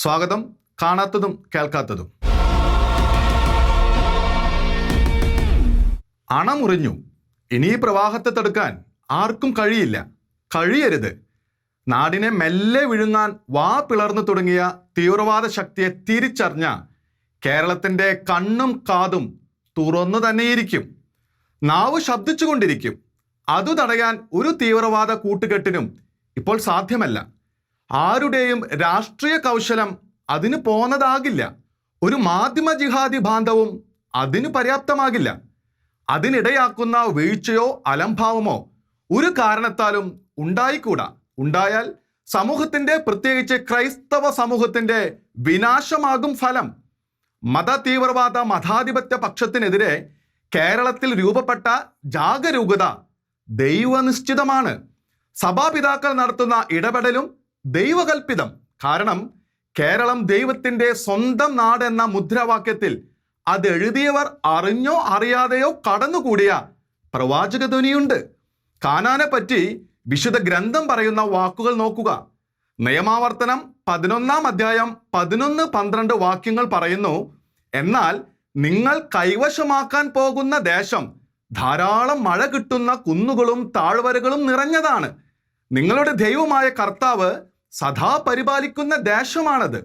സ്വാഗതം. കാണാത്തതും കേൾക്കാത്തതും. അണമുറിഞ്ഞു. ഇനി ഈ പ്രവാഹത്തെ തടുക്കാൻ ആർക്കും കഴിയരുത്. നാടിനെ മെല്ലെ വിഴുങ്ങാൻ വാ പിളർന്നു തുടങ്ങിയ തീവ്രവാദ ശക്തിയെ തിരിച്ചറിഞ്ഞ കേരളത്തിൻ്റെ കണ്ണും കാതും തുറന്നു തന്നെയിരിക്കും. നാവ് ശബ്ദിച്ചുകൊണ്ടിരിക്കും. അതു തടയാൻ ഒരു തീവ്രവാദ കൂട്ടുകെട്ടിനും ഇപ്പോൾ സാധ്യമല്ല. ആരുടെയും രാഷ്ട്രീയ കൗശലം അതിന് പോന്നതാകില്ല. ഒരു മാധ്യമ ജിഹാദി ബാന്ധവും അതിന് പര്യാപ്തമാകില്ല. അതിനിടയാക്കുന്ന വീഴ്ചയോ അലംഭാവമോ ഒരു കാരണത്താലും ഉണ്ടായിക്കൂടാ. ഉണ്ടായാൽ സമൂഹത്തിന്റെ, പ്രത്യേകിച്ച് ക്രൈസ്തവ സമൂഹത്തിന്റെ വിനാശമാകും ഫലം. മത തീവ്രവാദ മതാധിപത്യ പക്ഷത്തിനെതിരെ കേരളത്തിൽ രൂപപ്പെട്ട ജാഗരൂകത ദൈവനിശ്ചിതമാണ്. സഭാപിതാക്കൾ നടത്തുന്ന ഇടപെടലും ദൈവകൽപ്പിതം. കാരണം കേരളം ദൈവത്തിന്റെ സ്വന്തം നാട് എന്ന മുദ്രാവാക്യത്തിൽ അതെഴുതിയവർ അറിഞ്ഞോ അറിയാതെയോ കടന്നുകൂടിയ പ്രവാചക ധ്വനിയുണ്ട്. കാനാനെ പറ്റി വിശുദ്ധ ഗ്രന്ഥം പറയുന്ന വാക്കുകൾ നോക്കുക. നിയമാവർത്തനം 11-ാം അധ്യായം 11-12 വാക്യങ്ങൾ പറയുന്നു, എന്നാൽ നിങ്ങൾ കൈവശമാക്കാൻ പോകുന്ന ദേശം ധാരാളം മഴ കിട്ടുന്ന കുന്നുകളും താഴ്വരകളും നിറഞ്ഞതാണ്. നിങ്ങളുടെ ദൈവമായ കർത്താവ് സദാ പരിപാലിക്കുന്ന ദേശമാണത്.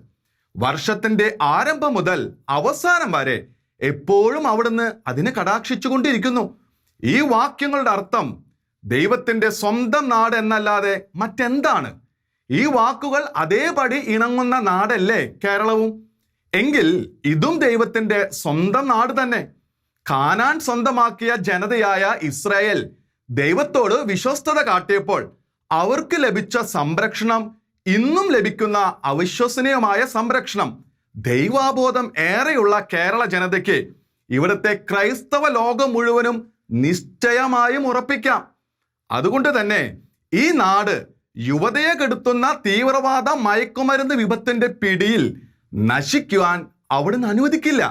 വർഷത്തിന്റെ ആരംഭം മുതൽ അവസാനം വരെ എപ്പോഴും അവിടുന്ന് അതിനെ കടാക്ഷിച്ചുകൊണ്ടിരിക്കുന്നു. ഈ വാക്യങ്ങളുടെ അർത്ഥം ദൈവത്തിന്റെ സ്വന്തം നാട് എന്നല്ലാതെ മറ്റെന്താണ്? ഈ വാക്കുകൾ അതേപടി ഇണങ്ങുന്ന നാടല്ലേ കേരളവും? എങ്കിൽ ഇതും ദൈവത്തിന്റെ സ്വന്തം നാട് തന്നെ. കാനാൻ സ്വന്തമാക്കിയ ജനതയായ ഇസ്രായേൽ ദൈവത്തോട് വിശ്വസ്തത കാട്ടിയപ്പോൾ അവർക്ക് ലഭിച്ച സംരക്ഷണം ഇന്നും ലഭിക്കുന്ന അവിശ്വസനീയമായ സംരക്ഷണം. ദൈവാബോധം ഏറെയുള്ള കേരള ജനതയ്ക്ക് ഇവിടുത്തെ ക്രൈസ്തവ ലോകം മുഴുവനും നിശ്ചയമായും ഉറപ്പിക്കാം. അതുകൊണ്ട് തന്നെ ഈ നാട് യുവതയെ കെടുത്തുന്ന തീവ്രവാദ മയക്കുമരുന്ന് വിപത്തിന്റെ പിടിയിൽ നശിക്കുവാൻ അവിടുന്ന് അനുവദിക്കില്ല.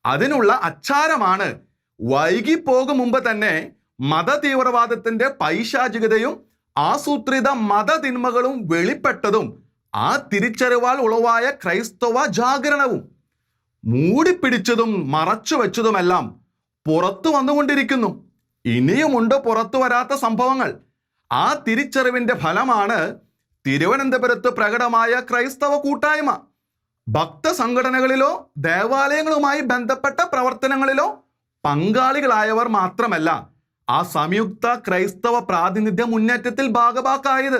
അതിനുള്ള അച്ചാരമാണ് വൈകിപ്പോകും മുമ്പ് തന്നെ മത തീവ്രവാദത്തിന്റെ പൈശാചികതയും ആസൂത്രിത മതതിന്മകളും വെളിപ്പെട്ടതും ആ തിരിച്ചറിവാൽ ഉളവായ ക്രൈസ്തവ ജാഗരണവും. മൂടിപ്പിടിച്ചതും മറച്ചു വെച്ചതുമെല്ലാം പുറത്തു വന്നുകൊണ്ടിരിക്കുന്നു. ഇനിയുമുണ്ട് പുറത്തു വരാത്ത സംഭവങ്ങൾ. ആ തിരിച്ചറിവിന്റെ ഫലമാണ് തിരുവനന്തപുരത്ത് പ്രകടമായ ക്രൈസ്തവ കൂട്ടായ്മ. ഭക്ത സംഘടനകളിലോ ദേവാലയങ്ങളുമായി ബന്ധപ്പെട്ട പ്രവർത്തനങ്ങളിലോ പങ്കാളികളായവർ മാത്രമല്ല ആ സംയുക്ത ക്രൈസ്തവ പ്രാതിനിധ്യ മുന്നേറ്റത്തിൽ ഭാഗഭാക്കായത്.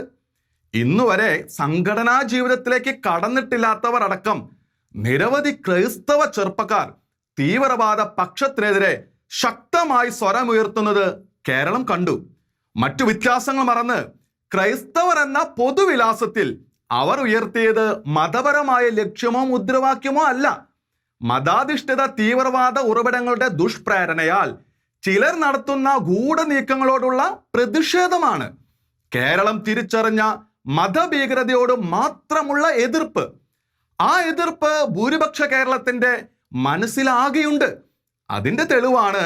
ഇന്നുവരെ സംഘടനാ ജീവിതത്തിലേക്ക് കടന്നിട്ടില്ലാത്തവർ അടക്കം നിരവധി ക്രൈസ്തവ ചെറുപ്പക്കാർ തീവ്രവാദ പക്ഷത്തിനെതിരെ ശക്തമായി സ്വരമുയർത്തുന്നത് കേരളം കണ്ടു. മറ്റു വ്യത്യാസങ്ങൾ മറന്ന് ക്രൈസ്തവർ എന്ന പൊതുവിലാസത്തിൽ അവർ ഉയർത്തിയത് മതപരമായ ലക്ഷ്യമോ മുദ്രാവാക്യമോ അല്ല. മതാധിഷ്ഠിത തീവ്രവാദ ഉറവിടങ്ങളുടെ ദുഷ്പ്രേരണയാൽ ചിലർ നടത്തുന്ന ഗൂഢനീക്കങ്ങളോടുള്ള പ്രതിഷേധമാണ്. കേരളം തിരിച്ചറിഞ്ഞ മതഭീകരതയോട് മാത്രമുള്ള എതിർപ്പ്. ആ എതിർപ്പ് ഭൂരിപക്ഷ കേരളത്തിന്റെ മനസ്സിലാകെയുണ്ട്. അതിന്റെ തെളിവാണ്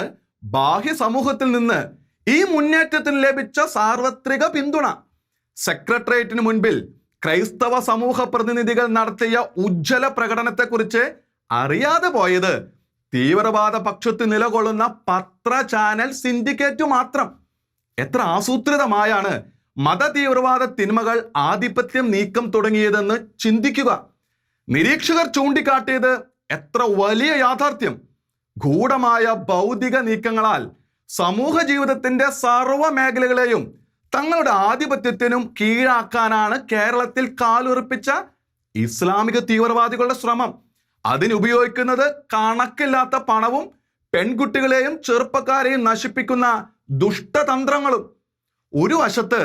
ബാഹ്യ സമൂഹത്തിൽ നിന്ന് ഈ മുന്നേറ്റത്തിന് ലഭിച്ച സാർവത്രിക പിന്തുണ. സെക്രട്ടേറിയറ്റിന് മുൻപിൽ ക്രൈസ്തവ സമൂഹ പ്രതിനിധികൾ നടത്തിയ ഉജ്ജ്വല പ്രകടനത്തെക്കുറിച്ച് അറിയാതെ പോയത് തീവ്രവാദ പക്ഷത്ത് നിലകൊള്ളുന്ന പത്ര ചാനൽ സിൻഡിക്കേറ്റ് മാത്രം. എത്ര ആസൂത്രിതമായാണ് മത തീവ്രവാദ തിന്മകൾ ആധിപത്യം നീക്കം തുടങ്ങിയതെന്ന് ചിന്തിക്കുക. നിരീക്ഷകർ ചൂണ്ടിക്കാട്ടിയത് എത്ര വലിയ യാഥാർത്ഥ്യം. ഗൂഢമായ ഭൗതിക നീക്കങ്ങളാൽ സമൂഹ ജീവിതത്തിന്റെ സർവ്വ മേഖലകളെയും തങ്ങളുടെ ആധിപത്യത്തിനും കീഴാക്കാനാണ് കേരളത്തിൽ കാലുറപ്പിച്ച ഇസ്ലാമിക തീവ്രവാദികളുടെ ശ്രമം. അതിനുപയോഗിക്കുന്നത് കണക്കില്ലാത്ത പണവും പെൺകുട്ടികളെയും ചെറുപ്പക്കാരെയും നശിപ്പിക്കുന്ന ദുഷ്ടതന്ത്രങ്ങളും. ഒരു വശത്ത്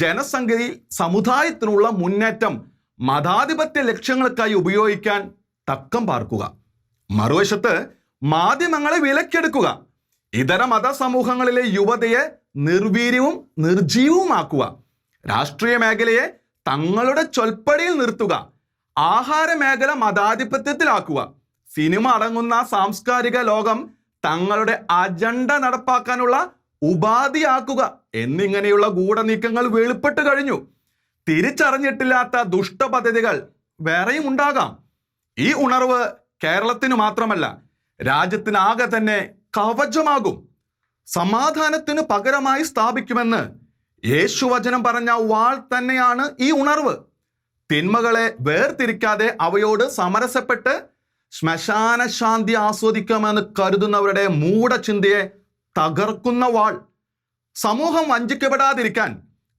ജനസംഖ്യയിൽ സമുദായത്തിനുള്ള മുന്നേറ്റം മതാധിപത്യ ലക്ഷ്യങ്ങൾക്കായി ഉപയോഗിക്കാൻ തക്കം പാർക്കുക, മറുവശത്ത് മാധ്യമങ്ങളെ വിലക്കെടുക്കുക, ഇതര മതസമൂഹങ്ങളിലെ യുവതയെ നിർവീര്യവും നിർജീവവുമാക്കുക, രാഷ്ട്രീയ മേഖലയെ തങ്ങളുടെ ചൊൽപ്പടിയിൽ നിർത്തുക, ആഹാര മേഖല മതാധിപത്യത്തിലാക്കുക, സിനിമ അടങ്ങുന്ന സാംസ്കാരിക ലോകം തങ്ങളുടെ അജണ്ട നടപ്പാക്കാനുള്ള ഉപാധിയാക്കുക എന്നിങ്ങനെയുള്ള ഗൂഢനീക്കങ്ങൾ വെളിപ്പെട്ട് കഴിഞ്ഞു. തിരിച്ചറിഞ്ഞിട്ടില്ലാത്ത ദുഷ്ടപദ്ധതികൾ വേറെയും ഉണ്ടാകാം. ഈ ഉണർവ് കേരളത്തിന് മാത്രമല്ല, രാജ്യത്തിനാകെ തന്നെ കവചമാകും. സമാധാനത്തിന് പകരമായി സ്ഥാപിക്കുമെന്ന് യേശുവചനം പറഞ്ഞ വാൾ തന്നെയാണ് ഈ ഉണർവ്. തിന്മകളെ വേർതിരിക്കാതെ അവയോട് സമരസപ്പെട്ട് ശ്മശാന ശാന്തി ആസ്വദിക്കാമെന്ന് കരുതുന്നവരുടെ മൂഢചിന്തയെ തകർക്കുന്ന വാൾ. സമൂഹം വഞ്ചിക്കപ്പെടാതിരിക്കാൻ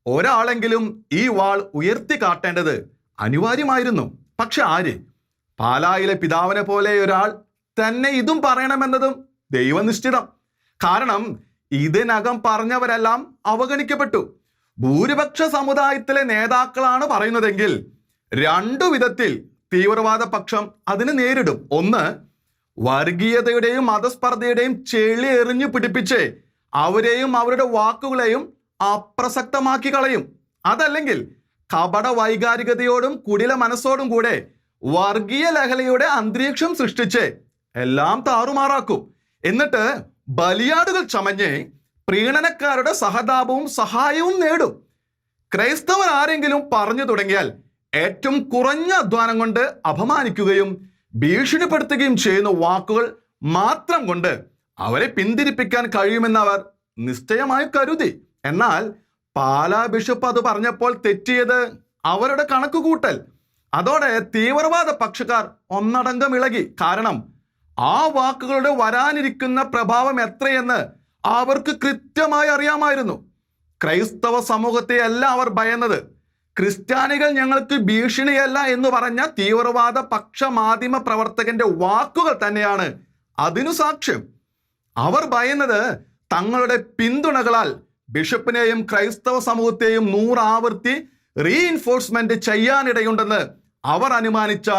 ഒരാളെങ്കിലും ഈ വാൾ ഉയർത്തി കാട്ടേണ്ടത് അനിവാര്യമായിരുന്നു. പക്ഷെ ആര്? പാലായിലെ പിതാവിനെ പോലെ ഒരാൾ തന്നെ ഇതും പറയണമെന്നതും ദൈവനിശ്ചിതം. കാരണം ഇതിനകം പറഞ്ഞവരെല്ലാം അവഗണിക്കപ്പെട്ടു. ഭൂരിപക്ഷ സമുദായത്തിലെ നേതാക്കളാണ് പറയുന്നതെങ്കിൽ രണ്ടു വിധത്തിൽ തീവ്രവാദ പക്ഷം അതിന് നേരിടും. ഒന്ന്, വർഗീയതയുടെയും മതസ്പർദ്ധയുടെയും ചെളി എറിഞ്ഞു പിടിപ്പിച്ച് അവരെയും അവരുടെ വാക്കുകളെയും അപ്രസക്തമാക്കി കളയും. അതല്ലെങ്കിൽ കപട വൈകാരികതയോടും കുടില മനസ്സോടും കൂടെ വർഗീയ ലഹളയുടെ അന്തരീക്ഷം സൃഷ്ടിച്ച് എല്ലാം താറുമാറാക്കും. എന്നിട്ട് ബലിയാടുകൾ ചമഞ്ഞ് പ്രീണനക്കാരുടെ സഹതാപവും സഹായവും നേടും. ക്രൈസ്തവർ ആരെങ്കിലും പറഞ്ഞു തുടങ്ങിയാൽ ഏറ്റവും കുറഞ്ഞ അധ്വാനം കൊണ്ട് അപമാനിക്കുകയും ഭീഷണിപ്പെടുത്തുകയും ചെയ്യുന്ന വാക്കുകൾ മാത്രം കൊണ്ട് അവരെ പിന്തിരിപ്പിക്കാൻ കഴിയുമെന്നവർ നിശ്ചയമായി കരുതി. എന്നാൽ പാലാ ബിഷപ്പ് അത് പറഞ്ഞപ്പോൾ തെറ്റിയത് അവരുടെ കണക്കുകൂട്ടൽ. അതോടെ തീവ്രവാദ പക്ഷക്കാർ ഒന്നടങ്കം ഇളകി. കാരണം ആ വാക്കുകളുടെ വരാനിരിക്കുന്ന പ്രഭാവം എത്രയെന്ന് അവർക്ക് കൃത്യമായി അറിയാമായിരുന്നു. ക്രൈസ്തവ സമൂഹത്തെ അല്ല അവർ ഭയന്നത്. ക്രിസ്ത്യാനികൾ ഞങ്ങൾക്ക് ഭീഷണിയല്ല എന്ന് പറഞ്ഞ തീവ്രവാദ പക്ഷ മാധ്യമ പ്രവർത്തകന്റെ വാക്കുകൾ തന്നെയാണ് അതിനു സാക്ഷ്യം. അവർ ഭയന്നത് തങ്ങളുടെ പിന്തുണകളാൽ ബിഷപ്പിനെയും ക്രൈസ്തവ സമൂഹത്തെയും 100 ആവർത്തി റീഇൻഫോഴ്സ്മെന്റ് ചെയ്യാനിടയുണ്ടെന്ന് അവർ അനുമാനിച്ച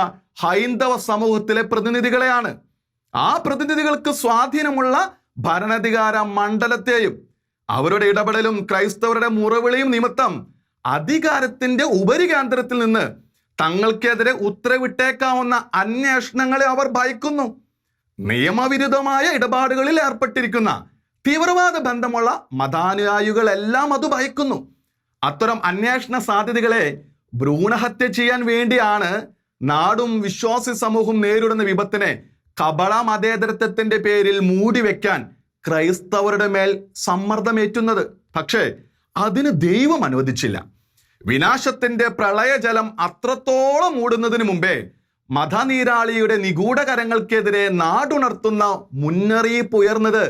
ഹൈന്ദവ സമൂഹത്തിലെ പ്രതിനിധികളെയാണ്. ആ പ്രതിനിധികൾക്ക് സ്വാധീനമുള്ള ഭരണാധികാര മണ്ഡലത്തെയും അവരുടെ ഇടപെടലും ക്രൈസ്തവരുടെ മുറവിളിയും നിമിത്തം അധികാരത്തിന്റെ ഉപരികേന്ദ്രത്തിൽ നിന്ന് തങ്ങൾക്കെതിരെ ഉത്തരവിട്ടേക്കാവുന്ന അന്വേഷണങ്ങളെ അവർ ഭയക്കുന്നു. നിയമവിരുദ്ധമായ ഇടപാടുകളിൽ ഏർപ്പെട്ടിരിക്കുന്ന തീവ്രവാദ ബന്ധമുള്ള മതാനുയായികളെല്ലാം അത് ഭയക്കുന്നു. അത്തരം അന്വേഷണ സാധ്യതകളെ ഭ്രൂണഹത്യ ചെയ്യാൻ വേണ്ടിയാണ് നാടും വിശ്വാസി സമൂഹം നേരിടുന്ന വിപത്തിനെ കപട മതേതരത്വത്തിന്റെ പേരിൽ മൂടിവെക്കാൻ ക്രൈസ്തവരുടെ മേൽ സമ്മർദ്ദമേറ്റുന്നത്. പക്ഷേ അതിന് ദൈവം അനുവദിച്ചില്ല. വിനാശത്തിന്റെ പ്രളയജലം അത്രത്തോളം മൂടുന്നതിന് മുമ്പേ മതനീരാളിയുടെ നിഗൂഢകരങ്ങൾക്കെതിരെ നാടുണർത്തുന്ന മുന്നറിയിപ്പ് ഉയർന്നത്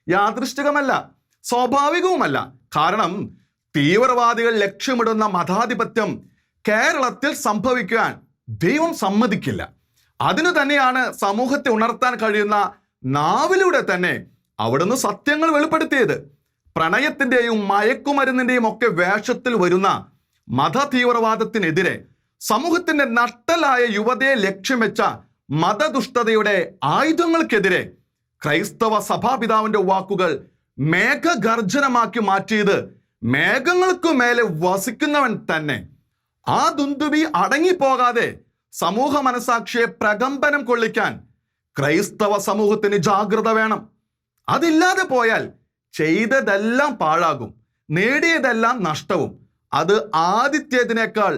യാദൃശ്ചികമല്ല, സ്വാഭാവികവുമല്ല. കാരണം തീവ്രവാദികൾ ലക്ഷ്യമിടുന്ന മതാധിപത്യം കേരളത്തിൽ സംഭവിക്കാൻ ദൈവം സമ്മതിക്കില്ല. അതിനു തന്നെയാണ് സമൂഹത്തെ ഉണർത്താൻ കഴിയുന്ന നാവിലൂടെ തന്നെ അവിടുന്ന് സത്യങ്ങൾ വെളിപ്പെടുത്തിയത്. പ്രണയത്തിന്റെയും മയക്കുമരുന്നിന്റെയും ഒക്കെ വേഷത്തിൽ വരുന്ന മത തീവ്രവാദത്തിനെതിരെ, സമൂഹത്തിന്റെ നട്ടലായ യുവതയെ ലക്ഷ്യം വെച്ച മതദുഷ്ടതയുടെ ആയുധങ്ങൾക്കെതിരെ ക്രൈസ്തവ സഭാപിതാവിന്റെ വാക്കുകൾ മേഘഗർജനമാക്കി മാറ്റിയത് മേഘങ്ങൾക്കു മേലെ വസിക്കുന്നവൻ തന്നെ. ആ ദുന്ദുബി അടങ്ങിപ്പോകാതെ സമൂഹ മനസാക്ഷിയെ പ്രകമ്പനം കൊള്ളിക്കാൻ ക്രൈസ്തവ സമൂഹത്തിന് ജാഗ്രത വേണം. അതില്ലാതെ പോയാൽ ചെയ്തതെല്ലാം പാഴാകും, നേടിയതെല്ലാം നഷ്ടവും. അത് ആദ്യത്തേതിനേക്കാൾ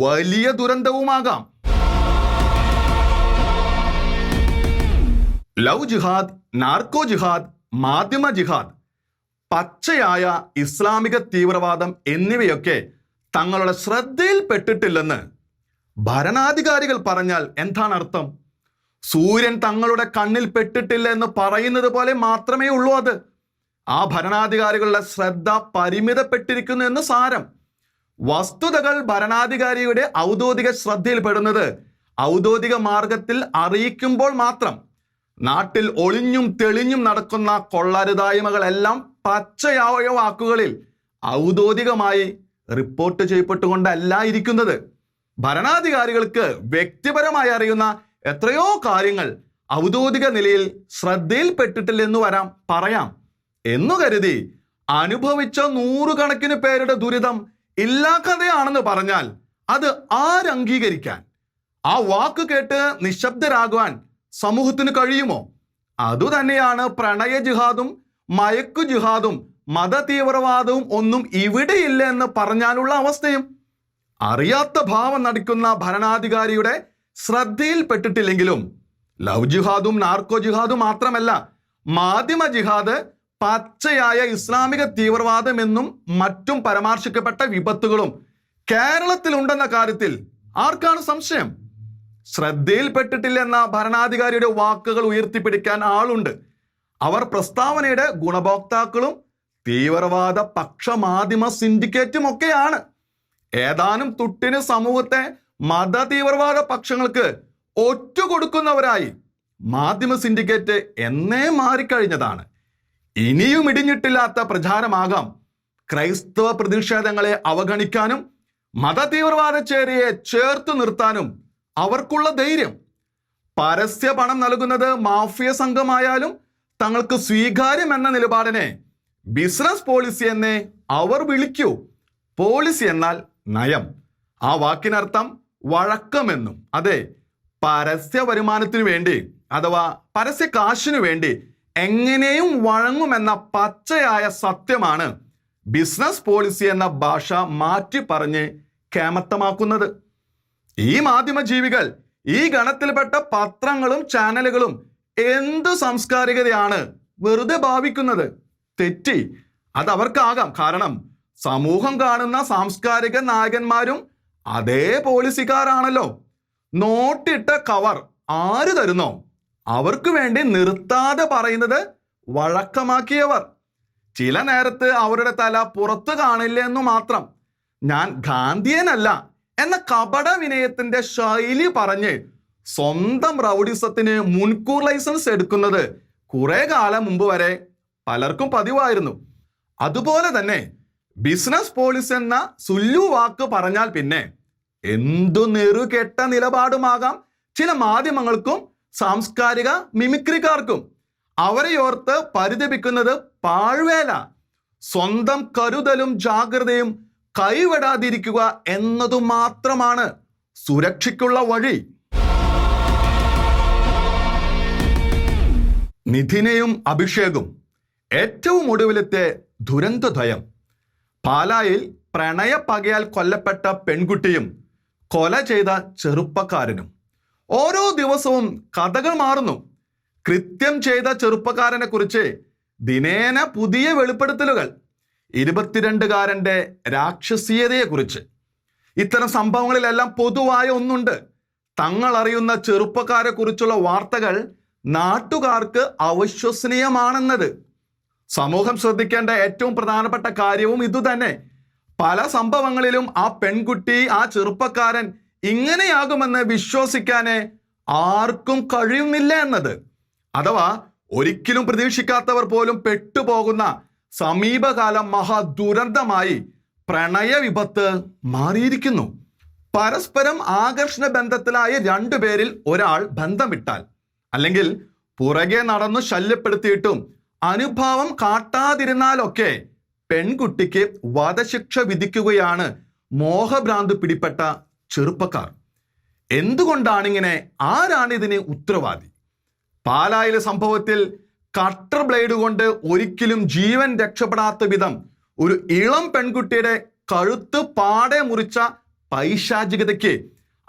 വലിയ ദുരന്തവുമാകാം. ലവ് ജിഹാദ്, നാർക്കോ ജിഹാദ്, മാധ്യമ ജിഹാദ്, പച്ചയായ ഇസ്ലാമിക തീവ്രവാദം എന്നിവയൊക്കെ തങ്ങളുടെ ശ്രദ്ധയിൽപ്പെട്ടിട്ടില്ലെന്ന് ഭരണാധികാരികൾ പറഞ്ഞാൽ എന്താണ് അർത്ഥം? സൂര്യൻ തങ്ങളുടെ കണ്ണിൽ പെട്ടിട്ടില്ല എന്ന് പറയുന്നത് പോലെ മാത്രമേ ഉള്ളൂ അത്. ആ ഭരണാധികാരികളുടെ ശ്രദ്ധ പരിമിതപ്പെട്ടിരിക്കുന്നു എന്ന് സാരം. വസ്തുതകൾ ഭരണാധികാരിയുടെ ഔദ്യോഗിക ശ്രദ്ധയിൽപ്പെടുന്നത് ഔദ്യോഗിക മാർഗത്തിൽ അറിയിക്കുമ്പോൾ മാത്രം. നാട്ടിൽ ഒളിഞ്ഞും തെളിഞ്ഞും നടക്കുന്ന കൊള്ളരുതായ്മകളെല്ലാം പച്ചയായ വാക്കുകളിൽ ഔദ്യോഗികമായി റിപ്പോർട്ട് ചെയ്യപ്പെട്ടുകൊണ്ടല്ല ഇരിക്കുന്നത്. ഭരണാധികാരികൾക്ക് വ്യക്തിപരമായി അറിയുന്ന എത്രയോ കാര്യങ്ങൾ ഔദ്യോഗിക നിലയിൽ ശ്രദ്ധയിൽപ്പെട്ടിട്ടില്ലെന്ന് പറയാം എന്നു കരുതി അനുഭവിച്ച 100 കണക്കിന് പേരുടെ ദുരിതം ഇല്ലാ കഥയാണെന്ന് പറഞ്ഞാൽ അത് ആരംഗീകരിക്കാൻ? ആ വാക്ക് കേട്ട് നിശബ്ദരാകുവാൻ സമൂഹത്തിന് കഴിയുമോ? അതുതന്നെയാണ് പ്രണയ ജിഹാദും മയക്കു ജിഹാദും മത തീവ്രവാദവും ഒന്നും ഇവിടെയില്ല എന്ന് പറഞ്ഞാലുള്ള അവസ്ഥയും. അറിയാത്ത ഭാവം നടിക്കുന്ന ഭരണാധികാരിയുടെ ശ്രദ്ധയിൽപ്പെട്ടിട്ടില്ലെങ്കിലും ലവ് ജിഹാദും നാർക്കോ ജിഹാദും മാത്രമല്ല, മാധ്യമ ജിഹാദ് പച്ചയായ ഇസ്ലാമിക തീവ്രവാദം എന്നും മറ്റും പരാമർശിക്കപ്പെട്ട വിപത്തുകളും കേരളത്തിലുണ്ടെന്ന കാര്യത്തിൽ ആർക്കാണ് സംശയം? ശ്രദ്ധയിൽപ്പെട്ടിട്ടില്ലെന്ന ഭരണാധികാരിയുടെ വാക്കുകൾ ഉയർത്തിപ്പിടിക്കാൻ ആളുണ്ട്. അവർ പ്രസ്താവനയുടെ ഗുണഭോക്താക്കളും തീവ്രവാദ പക്ഷ മാധ്യമ സിൻഡിക്കേറ്റും ഒക്കെയാണ്. ഏതാനും തുട്ടിന് സമൂഹത്തെ മത തീവ്രവാദ പക്ഷങ്ങൾക്ക് ഒറ്റുകൊടുക്കുന്നവരായി മാധ്യമ സിൻഡിക്കേറ്റ് എന്നേ മാറിക്കഴിഞ്ഞതാണ്. ഇനിയും ഇടിഞ്ഞിട്ടില്ലാത്ത പ്രചാരമാകാം ക്രൈസ്തവ പ്രതിഷേധങ്ങളെ അവഗണിക്കാനും മത തീവ്രവാദ ചേരിയെ ചേർത്ത് നിർത്താനും അവർക്കുള്ള ധൈര്യം. പരസ്യ പണം നൽകുന്നത് മാഫിയ സംഘമായാലും തങ്ങൾക്ക് സ്വീകാര്യം എന്ന നിലപാടിനെ ബിസിനസ് പോളിസി എന്നേ അവർ വിളിക്കൂ. പോളിസി എന്നാൽ നയം, ആ വാക്കിനർത്ഥം വഴക്കമെന്നും. അതെ, പരസ്യ വരുമാനത്തിനു വേണ്ടി അഥവാ പരസ്യ കാശിനു വേണ്ടി എങ്ങനെയും വഴങ്ങുമെന്ന പച്ചയായ സത്യമാണ് ബിസിനസ് പോളിസി എന്ന ഭാഷ മാറ്റി പറഞ്ഞ് കേമത്തമാക്കുന്നത്. ഈ മാധ്യമ ജീവികൾ, ഈ ഗണത്തിൽപ്പെട്ട പത്രങ്ങളും ചാനലുകളും എന്ത് സാംസ്കാരികതയാണ് വെറുതെ ഭാവിക്കുന്നത്? തെറ്റി. അതവർക്കാകാം. കാരണം സമൂഹം കാണുന്ന സാംസ്കാരിക നായകന്മാരും അതേ പോളിസിക്കാരാണല്ലോ. നോട്ടിട്ട കവർ ആര് തരുന്നോ അവർക്ക് വേണ്ടി നിർത്താതെ പറയുന്നത് വഴക്കമാക്കിയവർ. ചില നേരത്ത് അവരുടെ തല പുറത്തു കാണില്ല എന്നു മാത്രം. ഞാൻ ഗാന്ധിയനല്ല എന്ന കപട വിനയത്തിന്റെ ശൈലി പറഞ്ഞ് സ്വന്തം റൗഡിസത്തിന് മുൻകൂർ ലൈസൻസ് എടുക്കുന്നത് കുറെ കാലം മുമ്പ് വരെ പലർക്കും പതിവായിരുന്നു. അതുപോലെ തന്നെ ബിസിനസ് പോളിസി എന്ന സുല്ലു വാക്ക് പറഞ്ഞാൽ പിന്നെ എന്തു നെറുകെട്ട നിലപാടുമാകാം ചില മാധ്യമങ്ങൾക്കും സാംസ്കാരിക മിമിക്രിക്കാർക്കും. അവരെയോർത്ത് പരിതപിക്കുന്നത് പാഴ്വേല. സ്വന്തം കരുതലും ജാഗ്രതയും കൈവിടാതിരിക്കുക എന്നതു മാത്രമാണ് സുരക്ഷയ്ക്കുള്ള വഴി. നിധിനെയും അഭിഷേകും ഏറ്റവും ഒടുവിലത്തെ ദുരന്തദ്വയം. പാലായിൽ പ്രണയപ്പകയാൽ കൊല്ലപ്പെട്ട പെൺകുട്ടിയും കൊല ചെയ്ത ചെറുപ്പക്കാരനും. ഓരോ ദിവസവും കഥകൾ മാറുന്നു. കൃത്യം ചെയ്ത ചെറുപ്പക്കാരനെ കുറിച്ച് ദിനേന പുതിയ വെളിപ്പെടുത്തലുകൾ. 22കാരന്റെ രാക്ഷസീയതയെക്കുറിച്ച്. ഇത്തരം സംഭവങ്ങളിലെല്ലാം പൊതുവായ ഒന്നുണ്ട്. തങ്ങൾ അറിയുന്ന ചെറുപ്പക്കാരെ കുറിച്ചുള്ള വാർത്തകൾ നാട്ടുകാർക്ക് അവിശ്വസനീയമാണെന്നത്. സമൂഹം ശ്രദ്ധിക്കേണ്ട ഏറ്റവും പ്രധാനപ്പെട്ട കാര്യവും ഇതുതന്നെ. പല സംഭവങ്ങളിലും ആ പെൺകുട്ടി, ആ ചെറുപ്പക്കാരൻ ഇങ്ങനെയാകുമെന്ന് വിശ്വസിക്കാനേ ആർക്കും കഴിയുന്നില്ല എന്നത്. അഥവാ ഒരിക്കലും പ്രതീക്ഷിക്കാത്തവർ പോലും പെട്ടുപോകുന്ന സമീപകാല മഹാദുരന്തമായി പ്രണയ വിപത്ത് മാറിയിരിക്കുന്നു. പരസ്പരം ആകർഷണ ബന്ധത്തിലായ രണ്ടുപേരിൽ ഒരാൾ ബന്ധം വിട്ടാൽ, അല്ലെങ്കിൽ പുറകെ നടന്നു ശല്യപ്പെടുത്തിയിട്ടും അനുഭാവം കാട്ടാതിരുന്നാലൊക്കെ പെൺകുട്ടിക്ക് വധശിക്ഷ വിധിക്കുകയാണ് മോഹഭ്രാന്ത് പിടിപ്പെട്ട ചെറുപ്പക്കാർ. എന്തുകൊണ്ടാണിങ്ങനെ? ആരാണ് ഇതിന് ഉത്തരവാദി? പാലായിലെ സംഭവത്തിൽ കട്ടർ ബ്ലേഡ് കൊണ്ട് ഒരിക്കലും ജീവൻ രക്ഷപ്പെടാത്ത വിധം ഒരു ഇളം പെൺകുട്ടിയുടെ കഴുത്ത് പാടെ മുറിച്ച പൈശാചികതയ്ക്ക്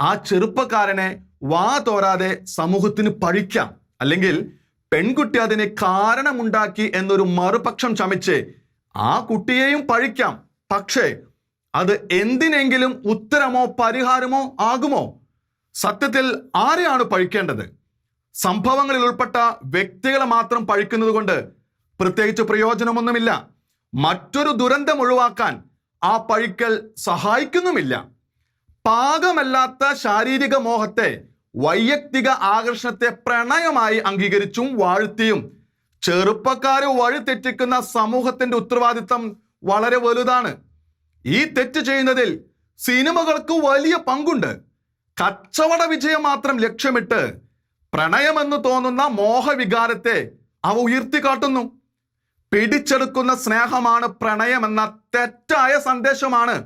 ആ ചെറുപ്പക്കാരനെ വാ തോരാതെ സമൂഹത്തിന് പഴിക്കാം. അല്ലെങ്കിൽ പെൺകുട്ടി അതിന് കാരണമുണ്ടാക്കി എന്നൊരു മറുപക്ഷം ചമച്ച് ആ കുട്ടിയെയും പഴിക്കാം. പക്ഷേ അത് എന്തിനെങ്കിലും ഉത്തരമോ പരിഹാരമോ ആകുമോ? സത്യത്തിൽ ആരെയാണ് പഴിക്കേണ്ടത്? സംഭവങ്ങളിൽ ഉൾപ്പെട്ട വ്യക്തികളെ മാത്രം പഴിക്കുന്നത് കൊണ്ട് പ്രത്യേകിച്ച് പ്രയോജനമൊന്നുമില്ല. മറ്റൊരു ദുരന്തം ഒഴിവാക്കാൻ ആ പഴിക്കൽ സഹായിക്കുന്നുമില്ല. പാകമല്ലാത്ത ശാരീരിക മോഹത്തെ, വൈയക്തിക ആകർഷണത്തെ പ്രണയമായി അംഗീകരിച്ചും വാഴ്ത്തിയും ചെറുപ്പക്കാരെ വഴിതെറ്റിക്കുന്ന സമൂഹത്തിന്റെ ഉത്തരവാദിത്തം വളരെ വലുതാണ്. ഈ തെറ്റ് ചെയ്യുന്നതിൽ സിനിമകൾക്ക് വലിയ പങ്കുണ്ട്. കച്ചവട വിജയം മാത്രം ലക്ഷ്യമിട്ട് പ്രണയമെന്ന് തോന്നുന്ന മോഹവികാരത്തെ അവ ഉയർത്തിക്കാട്ടുന്നു. പിടിച്ചെടുക്കുന്ന സ്നേഹമാണ് പ്രണയമെന്ന തെറ്റായ സന്ദേശമാണ്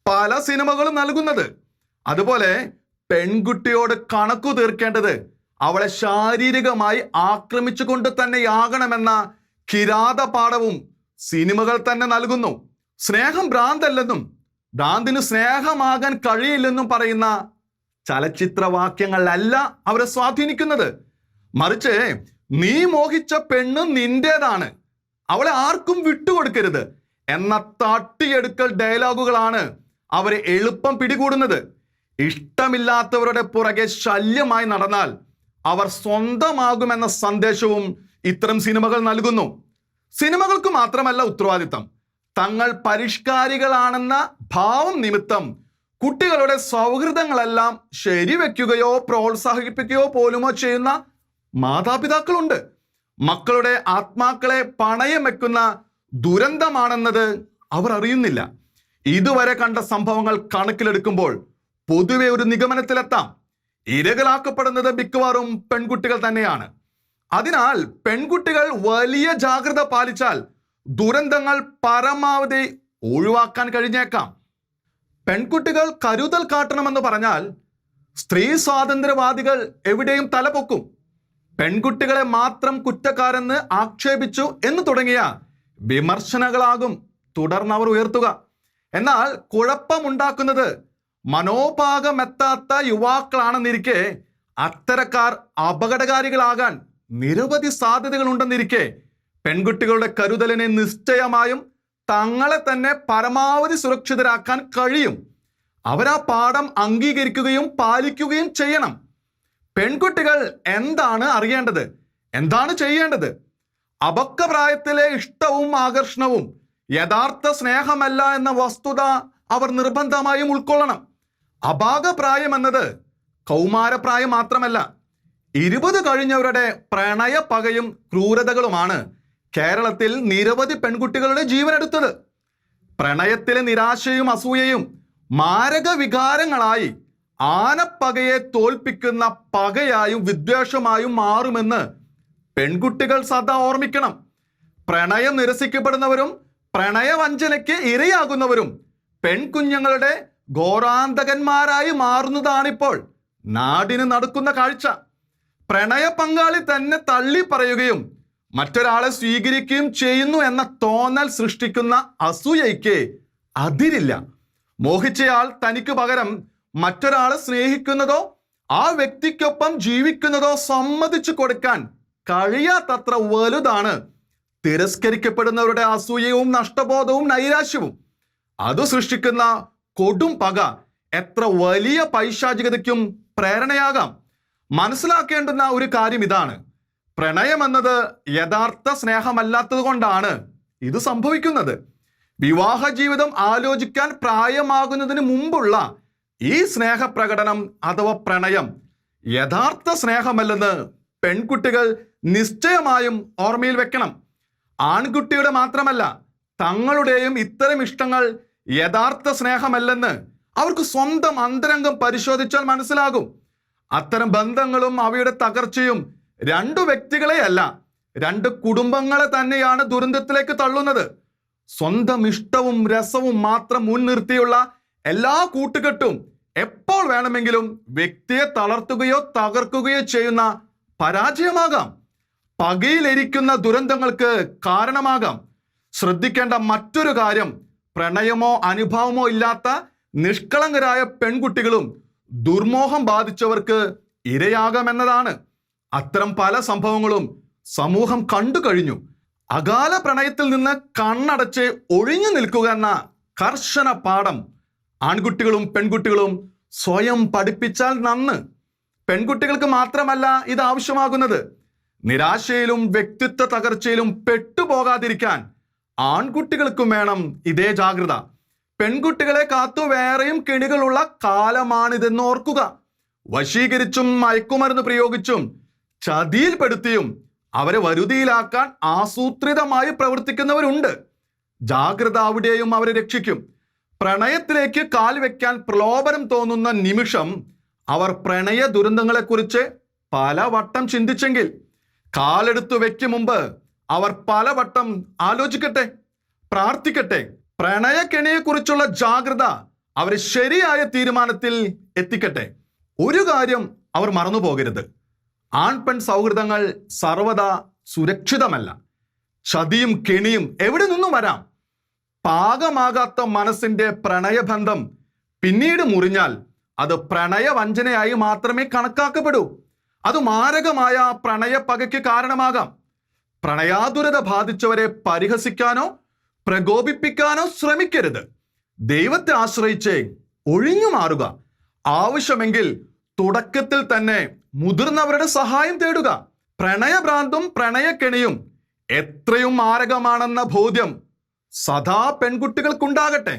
പല സിനിമകളും നൽകുന്നത്. അതുപോലെ പെൺകുട്ടിയോട് കണക്കു തീർക്കേണ്ടത് അവളെ ശാരീരികമായി ആക്രമിച്ചുകൊണ്ട് തന്നെയാകണമെന്ന കിരാത പാഠവും സിനിമകൾ തന്നെ നൽകുന്നു. സ്നേഹം ഭ്രാന്തല്ലെന്നും ഭ്രാന്തിന് സ്നേഹമാകാൻ കഴിയില്ലെന്നും പറയുന്ന ചലച്ചിത്രവാക്യങ്ങളല്ല അവരെ സ്വാധീനിക്കുന്നത്. മറിച്ച് നീ മോഹിച്ച പെണ്ണ് നിന്റേതാണ്, അവളെ ആർക്കും വിട്ടുകൊടുക്കരുത് എന്ന തട്ടിയെടുക്കൽ ഡയലോഗുകളാണ് അവരെ എളുപ്പം പിടികൂടുന്നത്. ഇഷ്ടമില്ലാത്തവരുടെ പുറകെ ശല്യമായി നടന്നാൽ അവർ സ്വന്തമാകുമെന്ന സന്ദേശവും ഇത്തരം സിനിമകൾ നൽകുന്നു. സിനിമകൾക്ക് മാത്രമല്ല ഉത്തരവാദിത്തം, തങ്ങൾ പരിഷ്കാരികളാണെന്ന ഭാവം നിമിത്തം കുട്ടികളുടെ സൗഹൃദങ്ങളെല്ലാം ശരിവെക്കുകയോ പ്രോത്സാഹിപ്പിക്കുകയോ പോലുമോ ചെയ്യുന്ന മാതാപിതാക്കളുണ്ട്. മക്കളുടെ ആത്മാക്കളെ പണയം വെക്കുന്ന ദുരന്തമാണെന്നത് അവർ അറിയുന്നില്ല. ഇതുവരെ കണ്ട സംഭവങ്ങൾ കണക്കിലെടുക്കുമ്പോൾ പൊതുവെ ഒരു നിഗമനത്തിലെത്താം, ഇരകളാക്കപ്പെടുന്നത് മിക്കവാറും പെൺകുട്ടികൾ തന്നെയാണ്. അതിനാൽ പെൺകുട്ടികൾ വലിയ ജാഗ്രത പാലിച്ചാൽ ദുരന്തങ്ങൾ പരമാവധി ഒഴിവാക്കാൻ കഴിഞ്ഞേക്കാം. പെൺകുട്ടികൾ കരുതൽ കാട്ടണമെന്ന് പറഞ്ഞാൽ സ്ത്രീ സ്വാതന്ത്ര്യവാദികൾ എവിടെയും തലപൊക്കും. പെൺകുട്ടികളെ മാത്രം കുറ്റക്കാരെന്ന് ആക്ഷേപിച്ചു എന്ന് തുടങ്ങിയ വിമർശനങ്ങളാകും തുടർന്നവർ ഉയർത്തുക. എന്നാൽ കുഴപ്പമുണ്ടാക്കുന്നത് മനോഭാഗമെത്താത്ത യുവാക്കളാണെന്നിരിക്കെ അത്തരക്കാർ അപകടകാരികളാകാൻ നിരവധി സാധ്യതകളുണ്ടെന്നിരിക്കെ പെൺകുട്ടികളുടെ കരുതലിനെ നിശ്ചയമായും തങ്ങളെ തന്നെ പരമാവധി സുരക്ഷിതരാക്കാൻ കഴിയും. അവരാ പാഠം അംഗീകരിക്കുകയും പാലിക്കുകയും ചെയ്യണം. പെൺകുട്ടികൾ എന്താണ് അറിയേണ്ടത്, എന്താണ് ചെയ്യേണ്ടത്? അപക്വപ്രായത്തിലെ ഇഷ്ടവും ആകർഷണവും യഥാർത്ഥ സ്നേഹമല്ല എന്ന വസ്തുത അവർ നിർബന്ധമായും ഉൾക്കൊള്ളണം. അപാകപ്രായം എന്നത് കൗമാരപ്രായം മാത്രമല്ല, 20 കഴിഞ്ഞവരുടെ പ്രണയ പകയും ക്രൂരതകളുമാണ് കേരളത്തിൽ നിരവധി പെൺകുട്ടികളുടെ ജീവനെടുത്തത്. പ്രണയത്തിലെ നിരാശയും അസൂയയും മാരക വികാരങ്ങളായി ആനപ്പകയെ തോൽപ്പിക്കുന്ന പകയായും വിദ്വേഷമായും മാറുമെന്ന് പെൺകുട്ടികൾ സദാ ഓർമ്മിക്കണം. പ്രണയം നിരസിക്കപ്പെടുന്നവരും പ്രണയവഞ്ചനയ്ക്ക് ഇരയാകുന്നവരും പെൺകുഞ്ഞുങ്ങളുടെ ഘോരാന്തകന്മാരായി മാറുന്നതാണിപ്പോൾ നാടിന് നടക്കുന്ന കാഴ്ച. പ്രണയ പങ്കാളി തന്നെ തള്ളി പറയുകയും മറ്റൊരാളെ സ്വീകരിക്കുകയും ചെയ്യുന്നു എന്ന തോന്നൽ സൃഷ്ടിക്കുന്ന അസൂയയ്ക്ക് അതിരില്ല. മോഹിച്ചയാൾ തനിക്ക് പകരം മറ്റൊരാളെ സ്നേഹിക്കുന്നതോ ആ വ്യക്തിക്കൊപ്പം ജീവിക്കുന്നതോ സമ്മതിച്ചു കൊടുക്കാൻ കഴിയാത്തത്ര വലുതാണ് തിരസ്കരിക്കപ്പെടുന്നവരുടെ അസൂയവും നഷ്ടബോധവും നൈരാശ്യവും. അത് സൃഷ്ടിക്കുന്ന കൊടും പക എത്ര വലിയ പൈശാചികതയ്ക്കും പ്രേരണയാകാം. മനസ്സിലാക്കേണ്ടുന്ന ഒരു കാര്യം ഇതാണ്, പ്രണയം എന്നത് യഥാർത്ഥ സ്നേഹമല്ലാത്തത് കൊണ്ടാണ് ഇത് സംഭവിക്കുന്നത്. വിവാഹ ജീവിതം ആലോചിക്കാൻ പ്രായമാകുന്നതിന് മുമ്പുള്ള ഈ സ്നേഹപ്രകടനം അഥവാ പ്രണയം യഥാർത്ഥ സ്നേഹമല്ലെന്ന് പെൺകുട്ടികൾ നിശ്ചയമായും ഓർമ്മയിൽ വെക്കണം. ആൺകുട്ടിയുടെ മാത്രമല്ല തങ്ങളുടെയും ഇത്തരം ഇഷ്ടങ്ങൾ യഥാർത്ഥ സ്നേഹമല്ലെന്ന് അവർക്ക് സ്വന്തം അന്തരംഗം പരിശോധിച്ചാൽ മനസ്സിലാകും. അത്തരം ബന്ധങ്ങളും അവയുടെ തകർച്ചയും 2 വ്യക്തികളെയല്ല 2 കുടുംബങ്ങളെ തന്നെയാണ് ദുരന്തത്തിലേക്ക് തള്ളുന്നത്. സ്വന്തം ഇഷ്ടവും രസവും മാത്രം മുൻനിർത്തിയുള്ള എല്ലാ കൂട്ടുകെട്ടും എപ്പോൾ വേണമെങ്കിലും വ്യക്തിയെ തളർത്തുകയോ തകർക്കുകയോ ചെയ്യുന്ന പരാജയമാകാം, പകയിലിരിക്കുന്ന ദുരന്തങ്ങൾക്ക് കാരണമാകാം. ശ്രദ്ധിക്കേണ്ട മറ്റൊരു കാര്യം, പ്രണയമോ അനുഭവമോ ഇല്ലാത്ത നിഷ്കളങ്കരായ പെൺകുട്ടികളും ദുർമോഹം ബാധിച്ചവർക്ക് ഇരയാകാമെന്നതാണ്. അത്തരം പല സംഭവങ്ങളും സമൂഹം കണ്ടു കഴിഞ്ഞു. അകാല പ്രണയത്തിൽ നിന്ന് കണ്ണടച്ച് ഒഴിഞ്ഞു നിൽക്കുക എന്ന കർശന പാഠം ആൺകുട്ടികളും പെൺകുട്ടികളും സ്വയം പഠിപ്പിച്ചാൽ നന്ന്. പെൺകുട്ടികൾക്ക് മാത്രമല്ല ഇത് ആവശ്യമാകുന്നത്. നിരാശയിലും വ്യക്തിത്വ തകർച്ചയിലും പെട്ടുപോകാതിരിക്കാൻ ആൺകുട്ടികൾക്കും വേണം ഇതേ ജാഗ്രത. പെൺകുട്ടികളെ കാത്തു വേറെയും കെണികളുള്ള കാലമാണിതെന്ന് ഓർക്കുക. വശീകരിച്ചും മയക്കുമരുന്ന് പ്രയോഗിച്ചും ചതിയിൽപ്പെടുത്തിയും അവരെ വരുതിയിലാക്കാൻ ആസൂത്രിതമായി പ്രവർത്തിക്കുന്നവരുണ്ട്. ജാഗ്രത അവിടെയും അവരെ രക്ഷിക്കും. പ്രണയത്തിലേക്ക് കാൽ വെക്കാൻ പ്രലോഭനം തോന്നുന്ന നിമിഷം അവർ പ്രണയ ദുരന്തങ്ങളെക്കുറിച്ച് പലവട്ടം ചിന്തിച്ചെങ്കിൽ കാലെടുത്തു വെക്കും മുമ്പ് അവർ പലവട്ടം ആലോചിക്കട്ടെ, പ്രാർത്ഥിക്കട്ടെ. പ്രണയക്കെണിയെക്കുറിച്ചുള്ള ജാഗ്രത അവരെ ശരിയായ തീരുമാനത്തിൽ എത്തിക്കട്ടെ. ഒരു കാര്യം അവർ മറന്നു പോകരുത്, ആൺപെൺ സൗഹൃദങ്ങൾ സർവദാ സുരക്ഷിതമല്ല. ചതിയും കെണിയും എവിടെ നിന്നും വരാം. പാകമാകാത്ത മനസ്സിന്റെ പ്രണയബന്ധം പിന്നീട് മുറിഞ്ഞാൽ അത് പ്രണയവഞ്ചനയായി മാത്രമേ കണക്കാക്കപ്പെടൂ. അത് മാരകമായ പ്രണയപ്പകയ്ക്ക് കാരണമാകാം. പ്രണയാതുരത ബാധിച്ചവരെ പരിഹസിക്കാനോ പ്രകോപിപ്പിക്കാനോ ശ്രമിക്കരുത്. ദൈവത്തെ ആശ്രയിച്ച് ഒഴിഞ്ഞു മാറുക. ആവശ്യമെങ്കിൽ തുടക്കത്തിൽ തന്നെ മുതിർന്നവരുടെ സഹായം തേടുക. പ്രണയഭ്രാന്തും പ്രണയക്കെണിയും എത്രയും മാരകമാണെന്ന ബോധ്യം സദാ പെൺകുട്ടികൾക്കുണ്ടാകട്ടെ.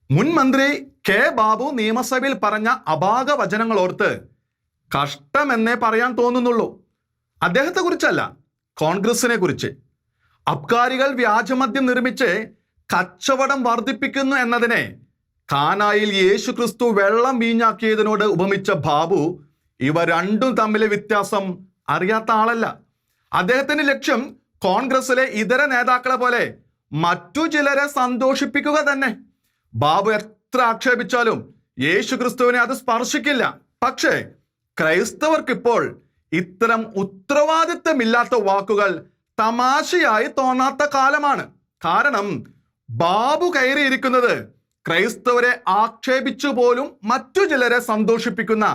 മുൻ മന്ത്രി കെ ബാബു നിയമസഭയിൽ പറഞ്ഞ അപാക വചനങ്ങൾ ഓർത്ത് കഷ്ടമെന്നേ പറയാൻ തോന്നുന്നുള്ളൂ. അദ്ദേഹത്തെ കുറിച്ചല്ല, കോൺഗ്രസിനെ കുറിച്ച്. അബ്കാരികൾ വ്യാജമദ്യം നിർമ്മിച്ച് കച്ചവടം വർദ്ധിപ്പിക്കുന്നു എന്നതിനെ കാനായിൽ യേശു ക്രിസ്തു വെള്ളം വീഞ്ഞാക്കിയതിനോട് ഉപമിച്ച ബാബു ഇവ രണ്ടും തമ്മിലെ വ്യത്യാസം അറിയാത്ത ആളല്ല. അദ്ദേഹത്തിന്റെ ലക്ഷ്യം കോൺഗ്രസിലെ ഇതര നേതാക്കളെ പോലെ മറ്റു ചിലരെ സന്തോഷിപ്പിക്കുക തന്നെ. ബാബു എത്ര ആക്ഷേപിച്ചാലും യേശു ക്രിസ്തുവിനെ അത് സ്പർശിക്കില്ല. പക്ഷേ ക്രൈസ്തവർക്കിപ്പോൾ ഇത്തരം ഉത്തരവാദിത്തമില്ലാത്ത വാക്കുകൾ തമാശയായി തോന്നാത്ത കാലമാണ്. കാരണം ബാബു കയറിയിരിക്കുന്നത് ക്രൈസ്തവരെ ആക്ഷേപിച്ചു പോലും മറ്റു ചിലരെ സന്തോഷിപ്പിക്കുന്ന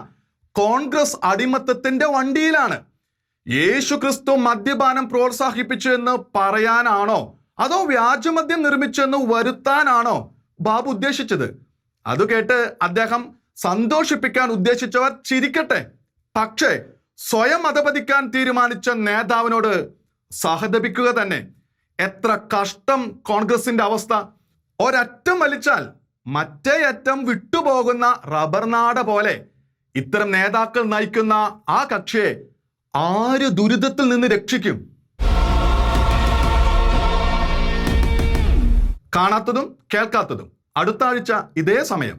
കോൺഗ്രസ് അടിമത്തത്തിന്റെ വണ്ടിയിലാണ്. യേശു ക്രിസ്തു മദ്യപാനം പ്രോത്സാഹിപ്പിച്ചു എന്ന് പറയാനാണോ അതോ വ്യാജമദ്യം നിർമ്മിച്ചെന്ന് വരുത്താനാണോ ബാബു ഉദ്ദേശിച്ചത്? അത് കേട്ട് അദ്ദേഹം സന്തോഷിപ്പിക്കാൻ ഉദ്ദേശിച്ചവർ ചിരിക്കട്ടെ. പക്ഷേ സ്വയം അധപതിക്കാൻ തീരുമാനിച്ച നേതാവിനോട് സഹതപിക്കുക തന്നെ. എത്ര കഷ്ടം കോൺഗ്രസിന്റെ അവസ്ഥ! ഒരറ്റം വലിച്ചാൽ മറ്റേ അറ്റം വിട്ടുപോകുന്ന റബ്ബർ നാട പോലെ ഇത്തരം നേതാക്കൾ നയിക്കുന്ന ആ കക്ഷിയെ ആര് ദുരിതത്തിൽ നിന്ന് രക്ഷിക്കും? കാണാത്തതും കേൾക്കാത്തതും അടുത്ത ആഴ്ച ഇതേ സമയം.